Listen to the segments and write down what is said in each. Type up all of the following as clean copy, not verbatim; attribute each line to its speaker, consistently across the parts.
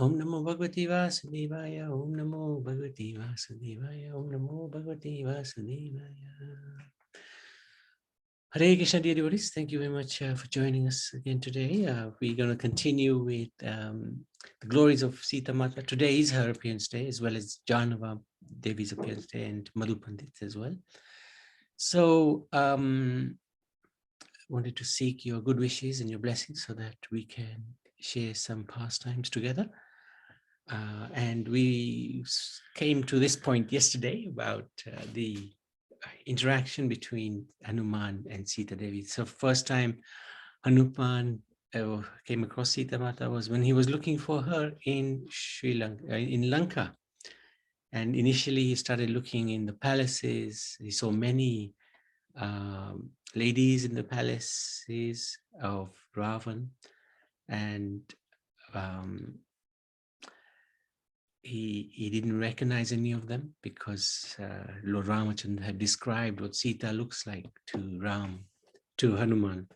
Speaker 1: Om Namo Bhagavati Vasudevaya, Om Namo Bhagavati Vasudevaya, Om Namo Bhagavati Vasudevaya. Hare Krishna, dear devotees. Thank you very much for joining us again today. We're going to continue with the glories of Sita Mata. Today is her appearance day, as well as Janava Devi's appearance day and Madhu Pandit's as well. So wanted to seek your good wishes and your blessings so that we can share some pastimes together. And we came to this point yesterday about the interaction between Hanuman and Sita Devi. So first time Hanuman came across Sita Mata was when he was looking for her in Sri Lanka, in Lanka. And initially he started looking in the palaces. He saw many ladies in the palaces of Ravan, and he didn't recognize any of them because Lord Ramachandra had described what Sita looks like to Hanuman.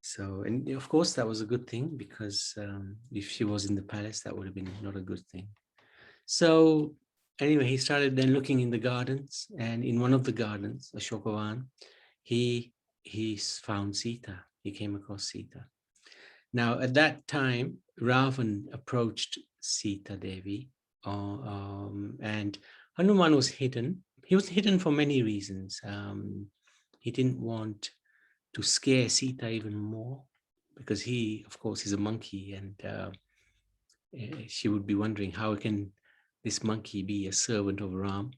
Speaker 1: So, and of course that was a good thing, because if she was in the palace, that would have been not a good thing. So anyway, he started then looking in the gardens, and in one of the gardens, Ashokavan, he found Sita. He came across Sita. Now, at that time, Ravan approached Sita Devi, and Hanuman was hidden. He was hidden for many reasons. He didn't want to scare Sita even more, because he, of course, is a monkey, and she would be wondering, how can this monkey be a servant of Ram?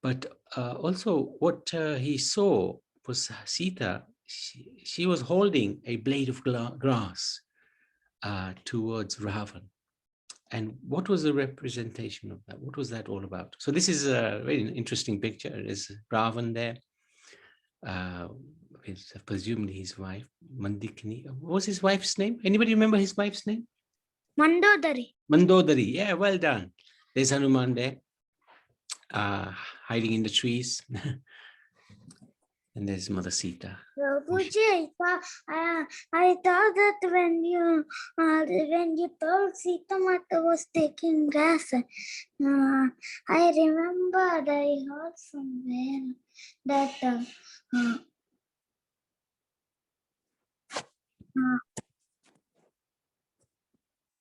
Speaker 1: But also what he saw was Sita. She was holding a blade of grass towards Ravan. And what was the representation of that? What was that all about? So this is a very interesting picture. There's Ravan there. It's presumably his wife, Mandikini. What was his wife's name? Anybody remember his wife's name?
Speaker 2: Mandodari.
Speaker 1: Mandodari. Yeah, well done. There's Hanuman there, hiding in the trees. And there's Mother Sita.
Speaker 2: Prabhuji, I thought that when you told Sita Mata was taking gas, I remembered I heard somewhere that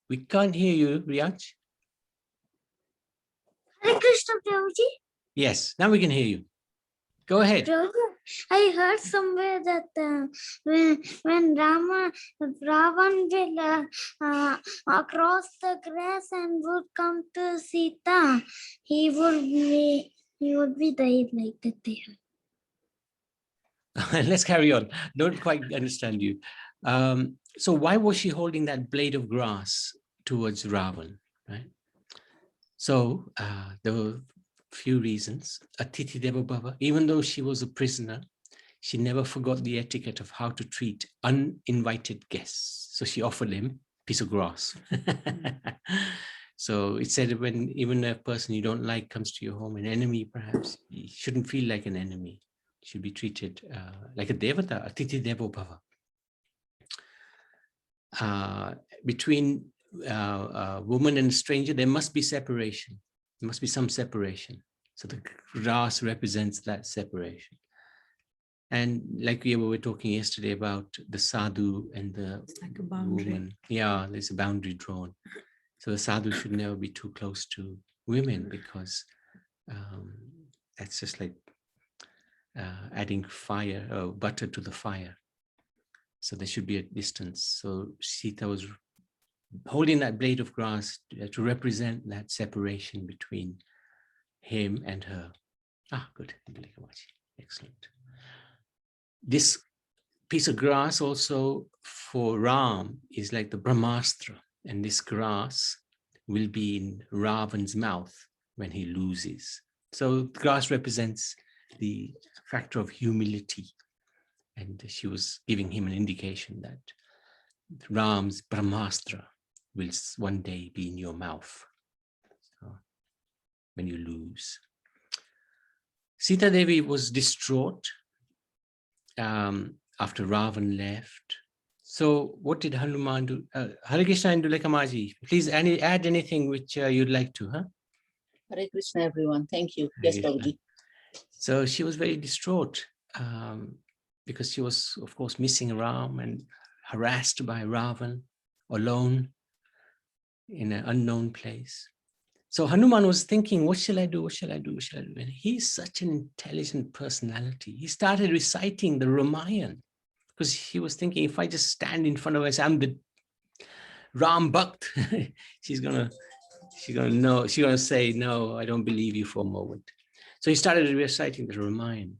Speaker 1: We can't hear you, Riyaj.
Speaker 2: Hare Krishna, Prabhuji.
Speaker 1: Yes, now we can hear you. Go ahead.
Speaker 2: Prabhuji, I heard somewhere that when Ravan will cross the grass and would come to Sita, he would be died like that there.
Speaker 1: Let's carry on. Don't quite understand you. So why was she holding that blade of grass towards Ravan, right? So there were few reasons. Atiti Deva Bhava, even though she was a prisoner, she never forgot the etiquette of how to treat uninvited guests. So she offered him a piece of grass. So it said, when even a person you don't like comes to your home, an enemy perhaps, you shouldn't feel like an enemy. Should be treated like a devata, atiti devo bhava. Between woman and stranger, there must be separation. There must be some separation. So the grass represents that separation. And like we were talking yesterday about the sadhu and the
Speaker 3: like a boundary.
Speaker 1: woman. Yeah, there's a boundary drawn. So the sadhu should never be too close to women, because that's just like adding fire, butter to the fire. So there should be a distance. So Sita was holding that blade of grass to represent that separation between him and her. Ah, good. Excellent. This piece of grass also for Ram is like the Brahmastra, and this grass will be in Ravan's mouth when he loses. So grass represents the factor of humility, and she was giving him an indication that Ram's Brahmastra will one day be in your mouth, so when you lose. Sita Devi was distraught after Ravan left. So what did Hanuman do? Hare Krishna and Dulekamaji, please add anything which you'd like to, huh?
Speaker 3: Hare Krishna, everyone. Thank you.
Speaker 1: Hare
Speaker 3: Yes,
Speaker 1: Krishna.
Speaker 3: Prabhuji.
Speaker 1: So she was very distraught because she was, of course, missing Ram and harassed by Ravan, alone in an unknown place. So Hanuman was thinking, what shall I do? What shall I do? What shall I do? And he's such an intelligent personality. He started reciting the Ramayana because he was thinking, if I just stand in front of her and say, I'm the Ram Bhakt, she's gonna say, no, I don't believe you for a moment. So he started reciting the Ramayana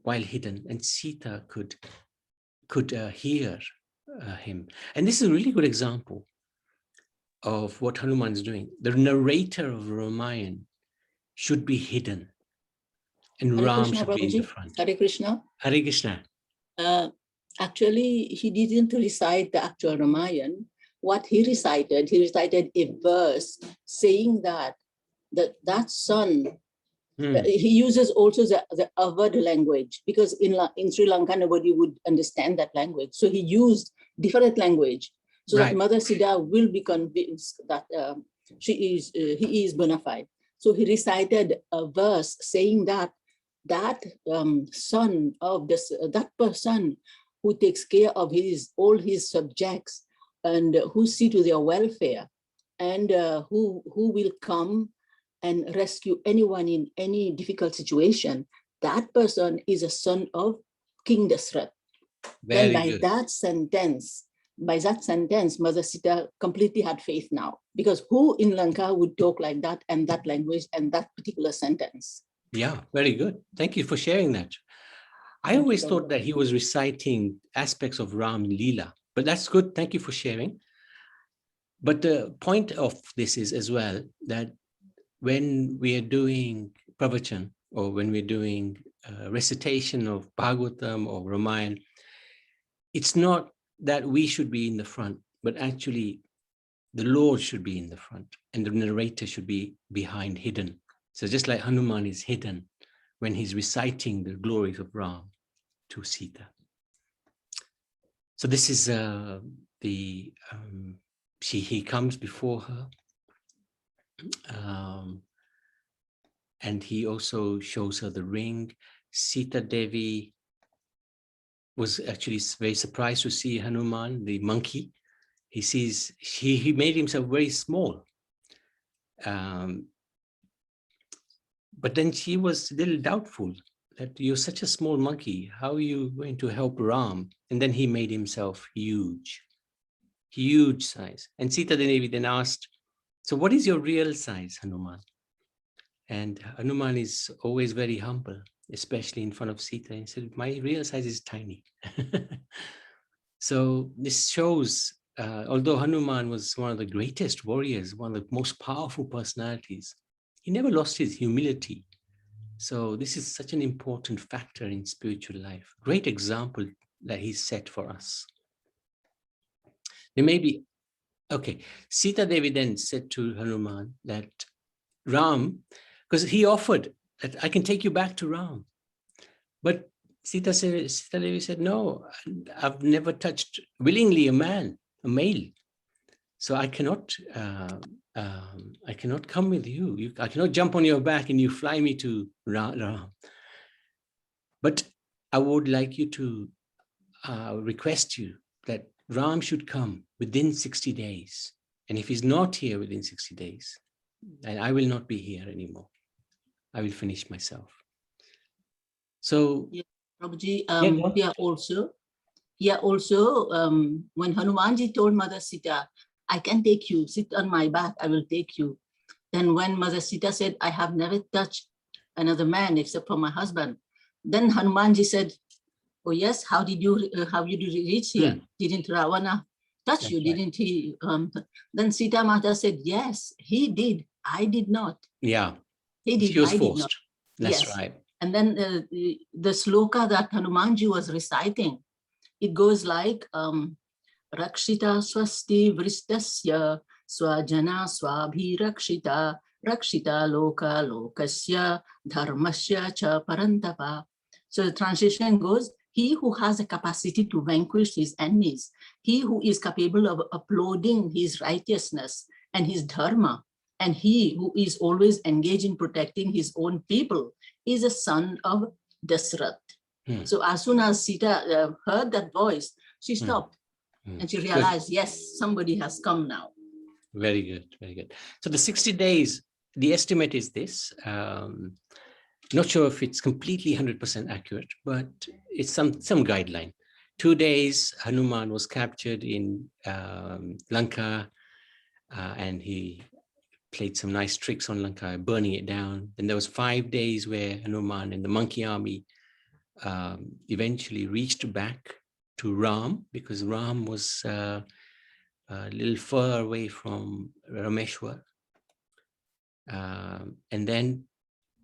Speaker 1: while hidden, and Sita could hear him. And this is a really good example of what Hanuman is doing. The narrator of Ramayana should be hidden, and
Speaker 3: Hare
Speaker 1: Ram
Speaker 3: Krishna,
Speaker 1: should be in the
Speaker 3: Prabhuji.
Speaker 1: front.
Speaker 3: Hare Krishna.
Speaker 1: Hare Krishna.
Speaker 3: Actually, he didn't recite the actual Ramayana. What he recited a verse saying that that son, he uses also the Awadh language, because in Sri Lanka, nobody would understand that language. So he used different language so
Speaker 1: Right.
Speaker 3: that Mother Sita will be convinced that he is bona fide. So he recited a verse saying that son of this, that person who takes care of all his subjects and who see to their welfare, and who will come and rescue anyone in any difficult situation, that person is a son of King Dasrath. Then by that sentence, Mother Sita completely had faith now, because who in Lanka would talk like that and that language and that particular sentence?
Speaker 1: Yeah, very good. Thank you for sharing that. I always thought that he was reciting aspects of Ram Leela, but that's good. Thank you for sharing. But the point of this is as well that when we are doing pravachan, or when we're doing recitation of Bhagavatam or Ramayana, it's not that we should be in the front, but actually the Lord should be in the front and the narrator should be behind, hidden. So just like Hanuman is hidden when he's reciting the glories of Ram to Sita. So this is he comes before her, and he also shows her the ring. Sitadevi was actually very surprised to see Hanuman, the monkey. He sees, he made himself very small. But then she was a little doubtful that you're such a small monkey. How are you going to help Ram? And then he made himself huge size. And Sitadevi then asked, so what is your real size, Hanuman? And Hanuman is always very humble, especially in front of Sita. He said, my real size is tiny. So this shows, although Hanuman was one of the greatest warriors, one of the most powerful personalities, he never lost his humility. So this is such an important factor in spiritual life. Great example that he set for us. There may be, okay, Sita Devi then said to Hanuman that Ram, because he offered that I can take you back to Ram. But Sita Devi said, no, I've never touched willingly a male. So I cannot come with you. I cannot jump on your back and you fly me to Ram. But I would like you to request you that Ram should come within 60 days. And if he's not here within 60 days, then I will not be here anymore. I will finish myself. So,
Speaker 3: yeah, Prabhuji, when Hanumanji told Mother Sita, I can take you, sit on my back, I will take you. Then when Mother Sita said, I have never touched another man except for my husband, then Hanumanji said, oh yes, how did you reach here? Didn't Ravana touch you? Right. Didn't he? Then Sita Mata said, yes, he did. I did not.
Speaker 1: Yeah,
Speaker 3: he did.
Speaker 1: She was
Speaker 3: I
Speaker 1: forced.
Speaker 3: Did not.
Speaker 1: That's
Speaker 3: yes.
Speaker 1: right.
Speaker 3: And then the sloka that Hanumanji was reciting, it goes like, Rakshita swasti vristasya swajana swabhi rakshita rakshita loka lokasya dharmasya cha parantapa. So the translation goes, he who has a capacity to vanquish his enemies, he who is capable of uploading his righteousness and his dharma, and he who is always engaged in protecting his own people, is a son of Dasrath. So as soon as Sita heard that voice, she stopped and she realized, yes, somebody has come now.
Speaker 1: Very good, very good. So the 60 days, the estimate is this. Not sure if it's completely 100% accurate, but it's some guideline. 2 days, Hanuman was captured in Lanka, and he played some nice tricks on Lanka, burning it down. Then there was 5 days where Hanuman and the monkey army eventually reached back to Ram, because Ram was a little far away from Rameshwar. And then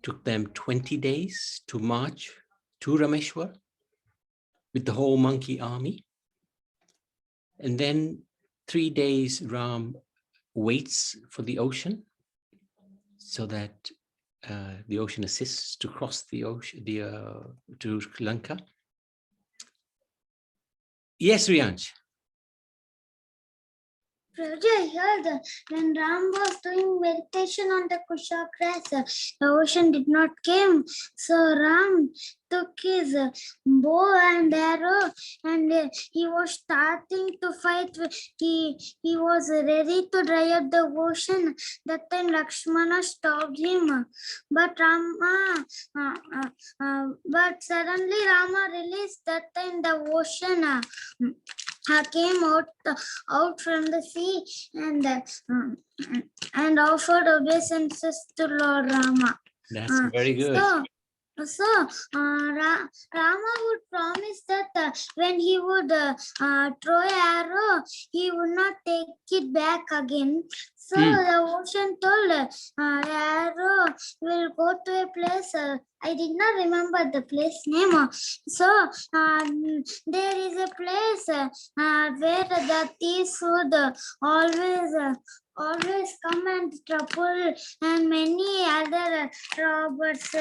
Speaker 1: took them 20 days to march to Rameshwar with the whole monkey army. And then 3 days Ram waits for the ocean so that the ocean assists to cross the ocean to Lanka. Yes, Riyansh.
Speaker 2: Prabhuji, I heard when Ram was doing meditation on the Kusha grass, the ocean did not come. So Ram took his bow and arrow, and he was starting to fight. He was ready to dry up the ocean. That time Lakshmana stopped him, but but suddenly Rama released. That time the ocean came out from the sea and offered obeisances to Lord Rama.
Speaker 1: That's very good.
Speaker 2: So Rama would promise that when he would throw an arrow, he would not take it back again. So the ocean told the arrow will go to a place. I did not remember the place name. So there is a place where the thieves would always come and trouble, and many other robbers,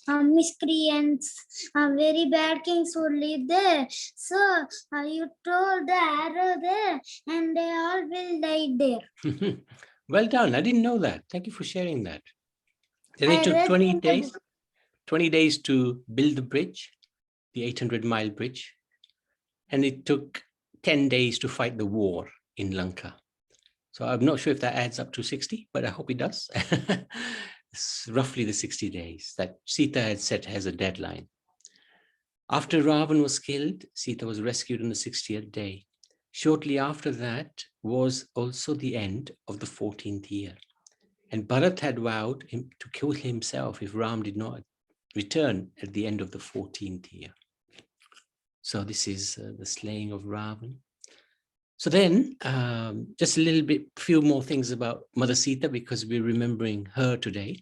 Speaker 2: miscreants, very bad kings would live there. So you told the arrow there, and they all will die there.
Speaker 1: Well done. I didn't know that. Thank you for sharing that. Then it took 20 days. 20 days to build the bridge, the 800-mile bridge, and it took 10 days to fight the war in Lanka. So I'm not sure if that adds up to 60, but I hope it does. It's roughly the 60 days that Sita had set as a deadline. After Ravan was killed, Sita was rescued on the 60th day. Shortly after that was also the end of the 14th year. And Bharat had vowed to kill himself if Ram did not return at the end of the 14th year. So this is the slaying of Ravan. So then, just a little bit, few more things about Mother Sita, because we're remembering her today.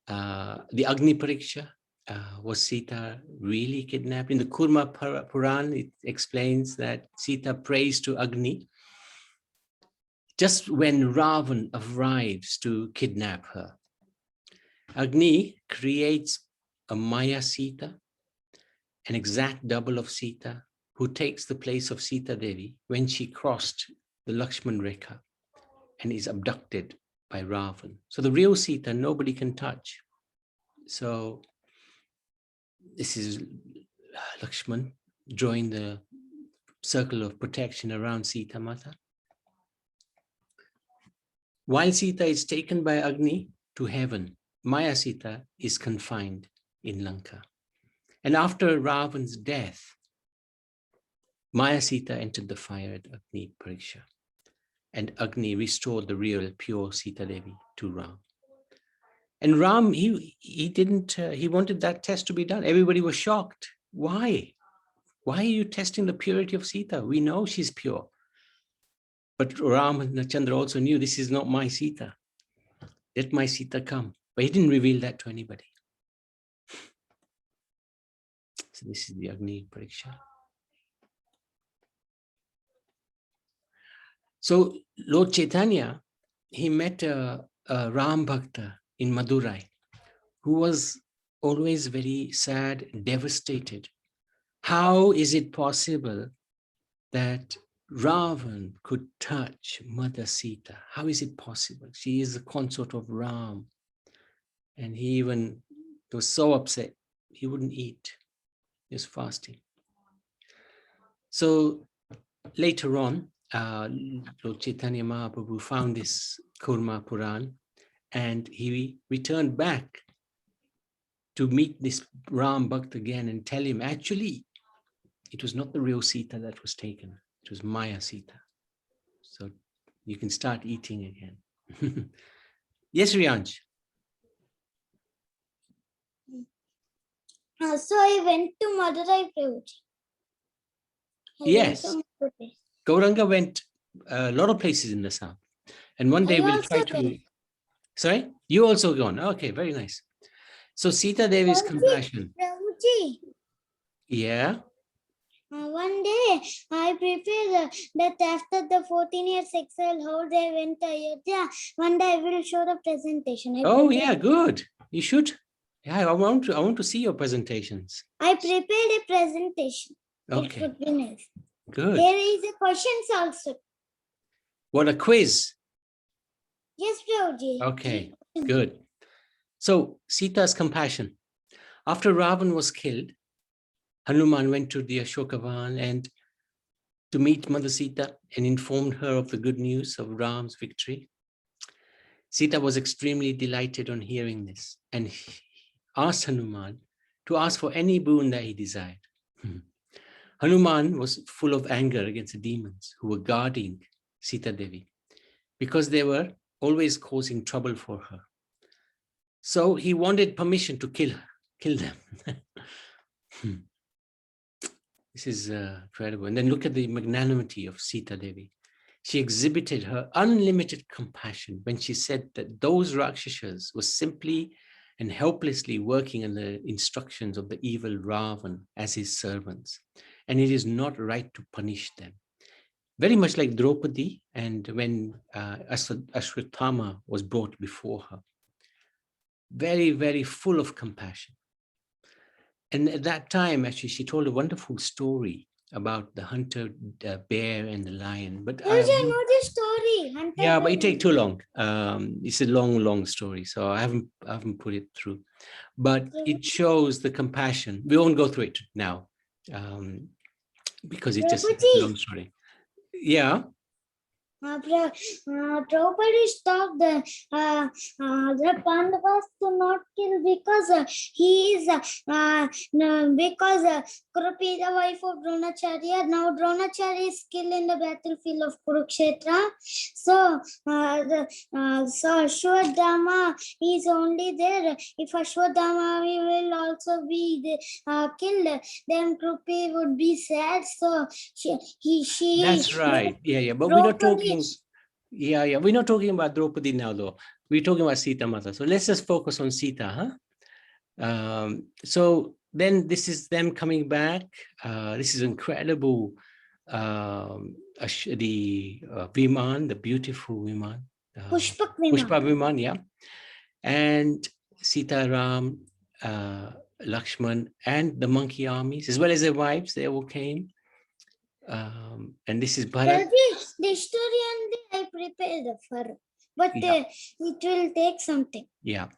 Speaker 1: The Agni Pariksha, was Sita really kidnapped? In the Kurma Puran, it explains that Sita prays to Agni just when Ravan arrives to kidnap her. Agni creates a Maya Sita, an exact double of Sita, who takes the place of Sitadevi when she crossed the Lakshman Rekha and is abducted by Ravan. So the real Sita, nobody can touch. So this is Lakshman drawing the circle of protection around Sita Mata. While Sita is taken by Agni to heaven, Maya Sita is confined in Lanka. And after Ravan's death, Maya Sita entered the fire at Agni Pariksha, and Agni restored the real pure Sitadevi to Ram. And Ram, he wanted that test to be done. Everybody was shocked. Why? Why are you testing the purity of Sita? We know she's pure. But Ram and Chandra also knew this is not my Sita. Let my Sita come. But he didn't reveal that to anybody. So this is the Agni Pariksha. So Lord Chaitanya, he met a Ram Bhakta in Madurai who was always very sad, devastated How is it possible that Ravan could touch Mother Sita? How is it possible? She is the consort of Ram. And he even was so upset, he wouldn't eat. He was fasting. So later on, Lord Chaitanya Mahaprabhu found this Kurma Puran, and he returned back to meet this Ram Bhakt again and tell him, actually, it was not the real Sita that was taken. It was Maya Sita. So you can start eating again. Yes, Riyansh.
Speaker 2: So I went to Madurai, Prabhuji.
Speaker 1: Yes. Gauranga went a lot of places in the south. And one day we'll try to...
Speaker 2: Went.
Speaker 1: Sorry? You also gone. Okay, very nice. So Sita Devi's compassion.
Speaker 2: Prabhuji.
Speaker 1: Yeah.
Speaker 2: One day I prepared that after the 14 years exile, how they went to Ayodhya. One day I will show the presentation.
Speaker 1: Yeah, good. You should. Yeah, I want to see your presentations.
Speaker 2: I prepared a presentation.
Speaker 1: Okay.
Speaker 2: It would be nice.
Speaker 1: Good.
Speaker 2: There is a questions also.
Speaker 1: What, a quiz?
Speaker 2: Yes, Prabhuji.
Speaker 1: Okay, good. So Sita's compassion. After Ravan was killed, Hanuman went to the Ashokavan and to meet Mother Sita and informed her of the good news of Ram's victory. Sita was extremely delighted on hearing this and asked Hanuman to ask for any boon that he desired. Hanuman was full of anger against the demons who were guarding Sita Devi because they were always causing trouble for her. So he wanted permission to kill them. This is incredible. And then look at the magnanimity of Sita Devi. She exhibited her unlimited compassion when she said that those Rakshasas were simply and helplessly working on the instructions of the evil Ravan as his servants. And it is not right to punish them. Very much like Draupadi and when Ashwatthama was brought before her. Very, very full of compassion. And at that time, actually, she told a wonderful story about the hunter bear and the lion. But
Speaker 2: I know this story. Hunter
Speaker 1: yeah, but it takes too long. It's a long story, so I haven't put it through. But it shows the compassion. We won't go through it now because it's just a long story. Yeah.
Speaker 2: Draupadi stopped the Pandavas to not kill because he is because Krupi is the wife of Dronacharya. Now Dronacharya is killed in the battlefield of Kurukshetra. So Ashwadama is only there. If Ashwadama will also be killed, then Krupi would be sad. So she
Speaker 1: That's right. Yeah. But we're not talking. Yeah. We're not talking about Draupadi now, though. We're talking about Sita Mata. So let's just focus on Sita, huh? So then this is them coming back. This is incredible. The Viman, the beautiful Viman.
Speaker 2: Pushpak
Speaker 1: Viman, yeah. And Sita Ram, Lakshman, and the monkey armies, as well as their wives, they all came. And this is Bharat.
Speaker 2: The story and I prepared for, but it will take something.
Speaker 1: Yeah.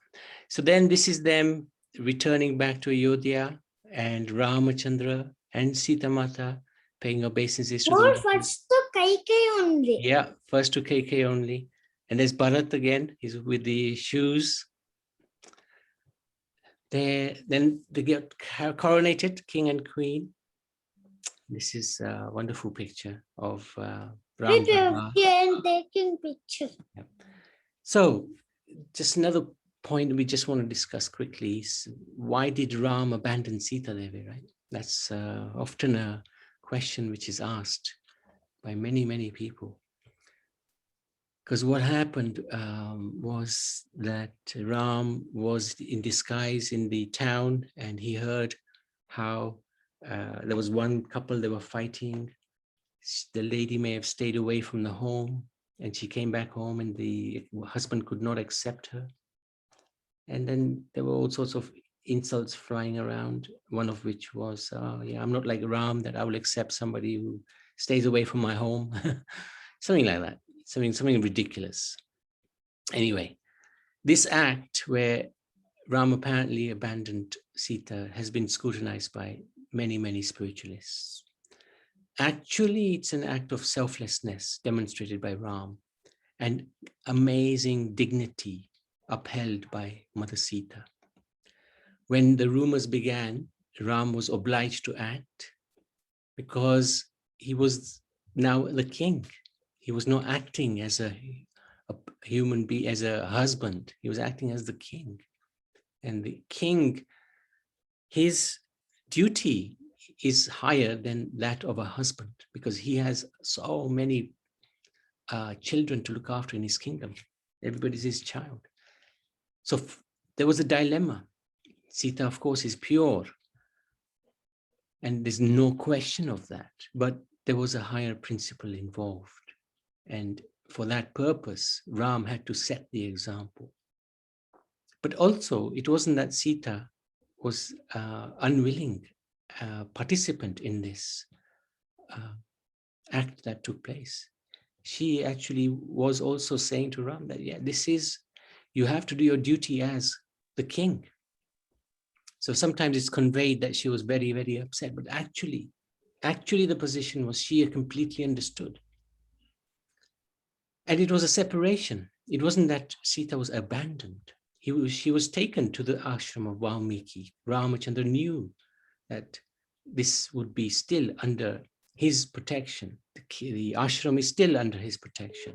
Speaker 1: So then this is them returning back to Ayodhya and Ramachandra and Sita Mata paying obeisances to
Speaker 2: the first to Kaikai only.
Speaker 1: Yeah, first to Kaikai only. And there's Bharat again. He's with the shoes. Then they get coronated, king and queen. This is a wonderful picture of Ram.
Speaker 2: Taking picture.
Speaker 1: Yeah. So just another point we just want to discuss quickly is why did Ram abandon Sita Devi, right? That's often a question which is asked by many people. Because what happened was that Ram was in disguise in the town and he heard how there was one couple, they were fighting. The lady may have stayed away from the home and she came back home and the husband could not accept her. And then there were all sorts of insults flying around, one of which was, yeah, I'm not like Ram, that I will accept somebody who stays away from my home. Something like that, something ridiculous. Anyway, this act where Ram apparently abandoned Sita has been scrutinized by many spiritualists. Actually, it's an act of selflessness demonstrated by Ram and amazing dignity upheld by Mother Sita. When the rumors began, Ram was obliged to act because he was now the king. He was not acting as a human being, as a husband. He was acting as the king. And the king, his duty is higher than that of a husband because he has so many children to look after in his kingdom. Everybody's his child. So there was a dilemma. Sita, of course, is pure. And there's no question of that. But there was a higher principle involved. And for that purpose, Ram had to set the example. But also, it wasn't that Sita was unwilling participant in this act that took place. She actually was also saying to Ram that, yeah, you have to do your duty as the king. So sometimes it's conveyed that she was very upset, but actually the position was she completely understood. And it was a separation. It wasn't that Sita was abandoned. She was taken to the ashram of Valmiki. Ramachandra knew that this would be still under his protection. The ashram is still under his protection.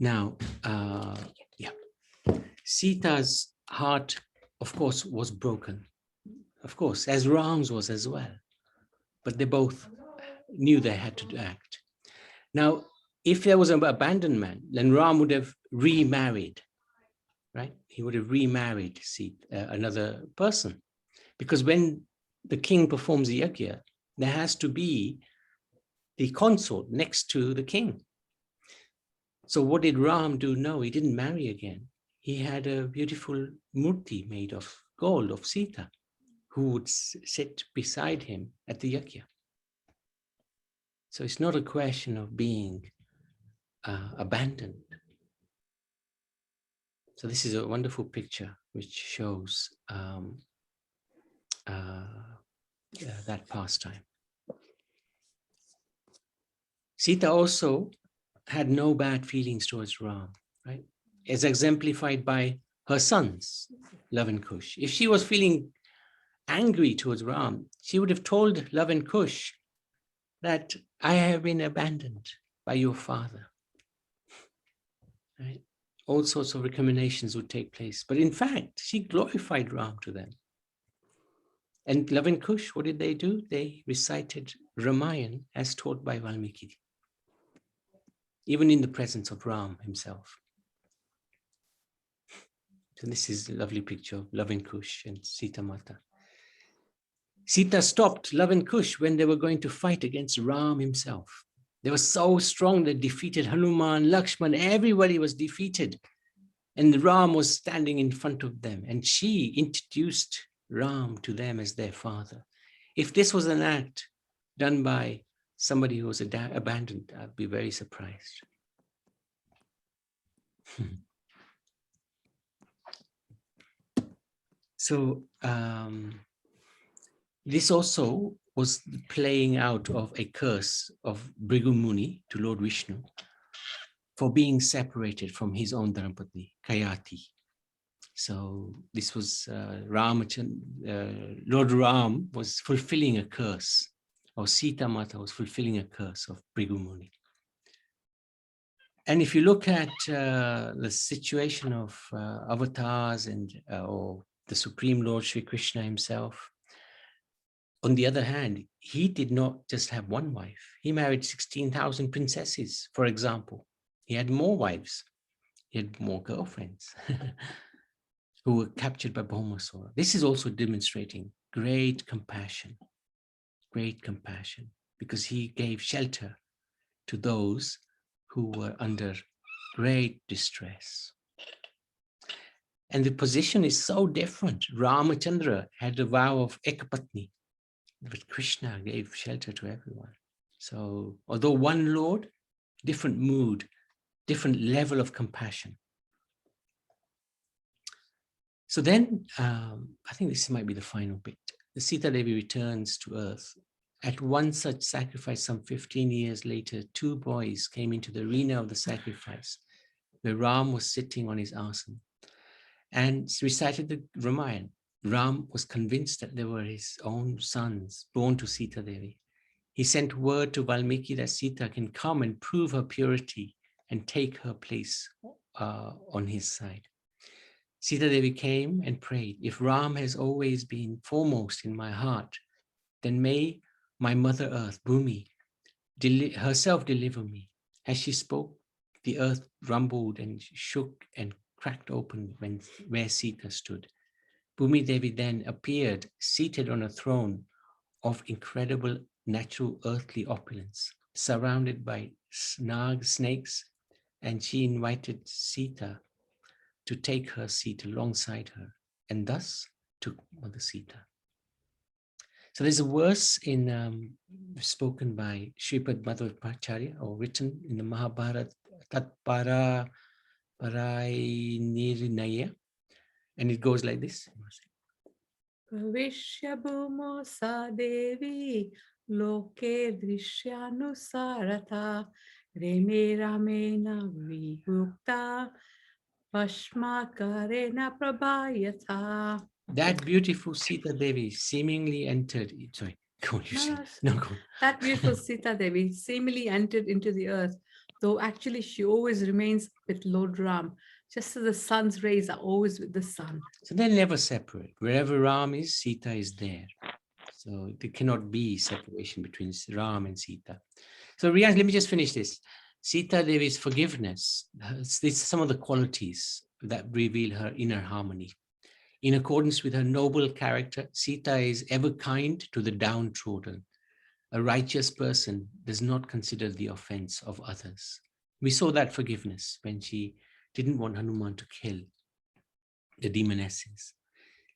Speaker 1: Now, Sita's heart, of course, was broken. Of course, as Ram's was as well. But they both knew they had to act. Now, if there was an abandonment, then Ram would have remarried, right? He would have remarried another person. Because when the king performs the yajna, there has to be the consort next to the king. So what did Ram do? No, he didn't marry again. He had a beautiful murti made of gold, of Sita, who would sit beside him at the yajna. So it's not a question of being abandoned. So this is a wonderful picture which shows that pastime. Sita also had no bad feelings towards Ram, right? As exemplified by her sons, Love and Kush. If she was feeling angry towards Ram, she would have told Love and Kush that I have been abandoned by your father, right? All sorts of recriminations would take place. But in fact, she glorified Ram to them. And Love and Kush, what did they do? They recited Ramayana as taught by Valmiki, even in the presence of Ram himself. So this is a lovely picture of Love and Kush and Sita Mata. Sita stopped Love and Kush when they were going to fight against Ram himself. They were so strong that defeated Hanuman, Lakshman, everybody was defeated. And Ram was standing in front of them. And she introduced Ram to them as their father. If this was an act done by somebody who was abandoned, I'd be very surprised. So this also was the playing out of a curse of Bhrigu Muni to Lord Vishnu for being separated from his own Dharmapatni, Kayati. So this was Lord Ram was fulfilling a curse, or Sita Mata was fulfilling a curse of Bhrigu Muni. And if you look at the situation of avatars and or the Supreme Lord Sri Krishna himself, on the other hand, he did not just have one wife. He married 16,000 princesses, for example. He had more wives. He had more girlfriends who were captured by Bhaumasura. This is also demonstrating great compassion, because he gave shelter to those who were under great distress. And the position is so different. Ramachandra had a vow of Ekapatni, but Krishna gave shelter to everyone. So although one Lord, different mood, different level of compassion. So then, I think this might be the final bit. The Sitadevi returns to earth. At one such sacrifice, some 15 years later, two boys came into the arena of the sacrifice, where Ram was sitting on his asana, and recited the Ramayana. Ram was convinced that they were his own sons, born to Sitadevi. He sent word to Valmiki that Sita can come and prove her purity and take her place on his side. Sitadevi came and prayed, if Ram has always been foremost in my heart, then may my mother earth, Bhumi, herself deliver me. As she spoke, the earth rumbled and shook and cracked open where Sita stood. Bhumi Devi then appeared seated on a throne of incredible natural earthly opulence, surrounded by snakes, and she invited Sita to take her seat alongside her, and thus took Mother Sita. So there's a verse in spoken by Sripad Madhvacharya, or written in the Mahabharata, Tatpara Parai Nirnaya, and it goes like this.
Speaker 4: Pravishyabhumo sa devi loke drisyanusarata reme ramena vibhukta pashmakarena prabhayata.
Speaker 1: That beautiful Sita Devi seemingly entered, sorry, go on, no, go on.
Speaker 4: That beautiful Sita Devi seemingly entered into the earth, though actually she always remains with Lord Ram, just as the sun's rays are always with the sun.
Speaker 1: So they never separate. Wherever Ram is, Sita is there. So there cannot be separation between Ram and Sita. So Riaz, let me just finish this. Sita Devi's forgiveness, these are some of the qualities that reveal her inner harmony. In accordance with her noble character, Sita is ever kind to the downtrodden. A righteous person does not consider the offense of others. We saw that forgiveness when she didn't want Hanuman to kill the demonesses.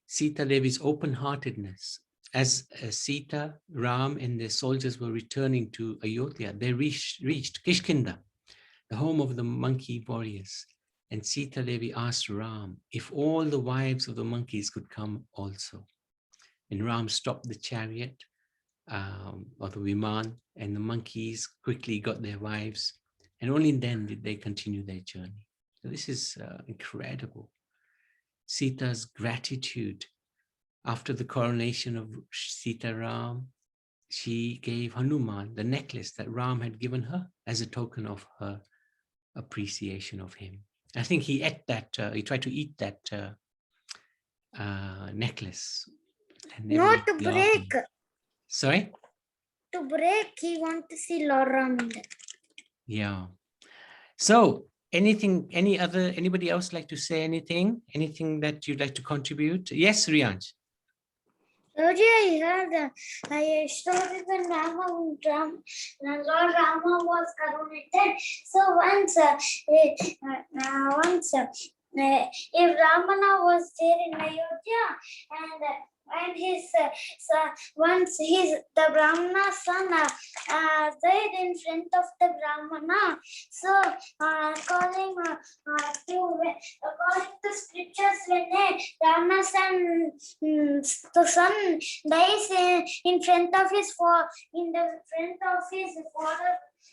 Speaker 1: Sita Devi's open-heartedness. As Sita, Ram, and their soldiers were returning to Ayodhya, they reached Kishkinda, the home of the monkey warriors. And Sita Devi asked Ram if all the wives of the monkeys could come also. And Ram stopped the chariot or the Viman, and the monkeys quickly got their wives. And only then did they continue their journey. So this is incredible. Sita's gratitude. After the coronation of Sita Ram, she gave Hanuman the necklace that Ram had given her as a token of her appreciation of him. I think he ate that, he tried to eat that necklace. And
Speaker 2: Not to break.
Speaker 1: Sorry?
Speaker 2: To break, he want to see Lord Ram in that.
Speaker 1: Yeah. So anybody else like to say anything? Anything that you'd like to contribute? Yes, Riyanj.
Speaker 2: Roji, I heard a story when Lord Rama was coronated. So once if Ramana was there in Ayodhya, and his once the Brahmana's son died in front of the Brahmana. So according to scriptures, when Brahmana's the son dies in front of his father,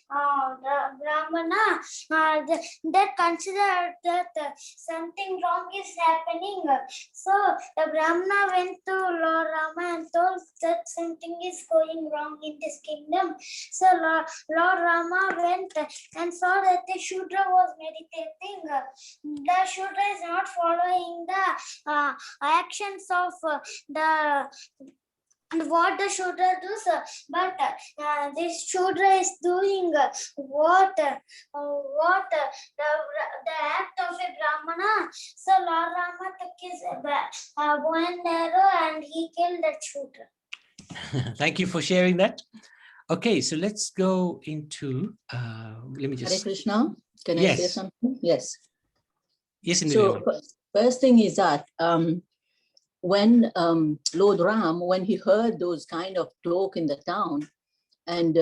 Speaker 2: the Brahmana, that considered that something wrong is happening. So the Brahmana went to Lord Rama and told that something is going wrong in this kingdom. So Lord Rama went and saw that the Shudra was meditating. The Shudra is not following the actions of what the Shudra does, but this Shudra is doing what the act of a Brahmana. So Lord Rama took his bow and arrow and he killed that Shudra.
Speaker 1: Thank you for sharing that. Okay, so let's go into, let me just...
Speaker 3: Hare Krishna, can I say
Speaker 1: Yes.
Speaker 3: something? Yes.
Speaker 1: Yes,
Speaker 3: So, First thing is that when Lord Ram, when he heard those kind of talk in the town, and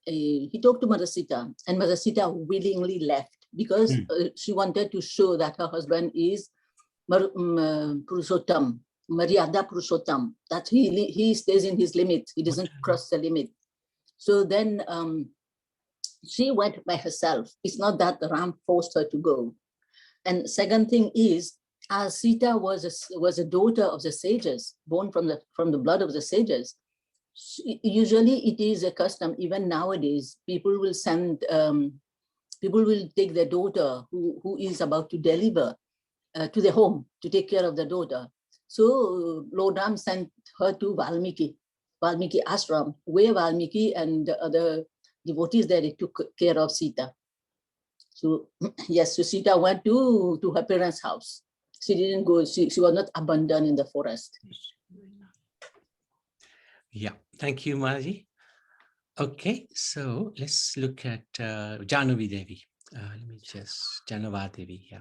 Speaker 3: he talked to Mother Sita, and Mother Sita willingly left because she wanted to show that her husband is Purushottam, Maryada Purushottam, that he stays in his limit, he doesn't cross the limit. So then she went by herself. It's not that Ram forced her to go. And second thing is, as Sita was a daughter of the sages, born from the blood of the sages, usually it is a custom, even nowadays, people will take their daughter who is about to deliver to the home to take care of the daughter. So Lord Ram sent her to Valmiki ashram, where Valmiki and the other devotees there, they took care of Sita. So yes, so Sita went to her parents' house. She didn't go, she was not abandoned in the forest.
Speaker 1: Yeah, thank you, Maraji. Okay, so let's look at Jahnavi Devi. Let me just, Jahnavi Devi, yeah.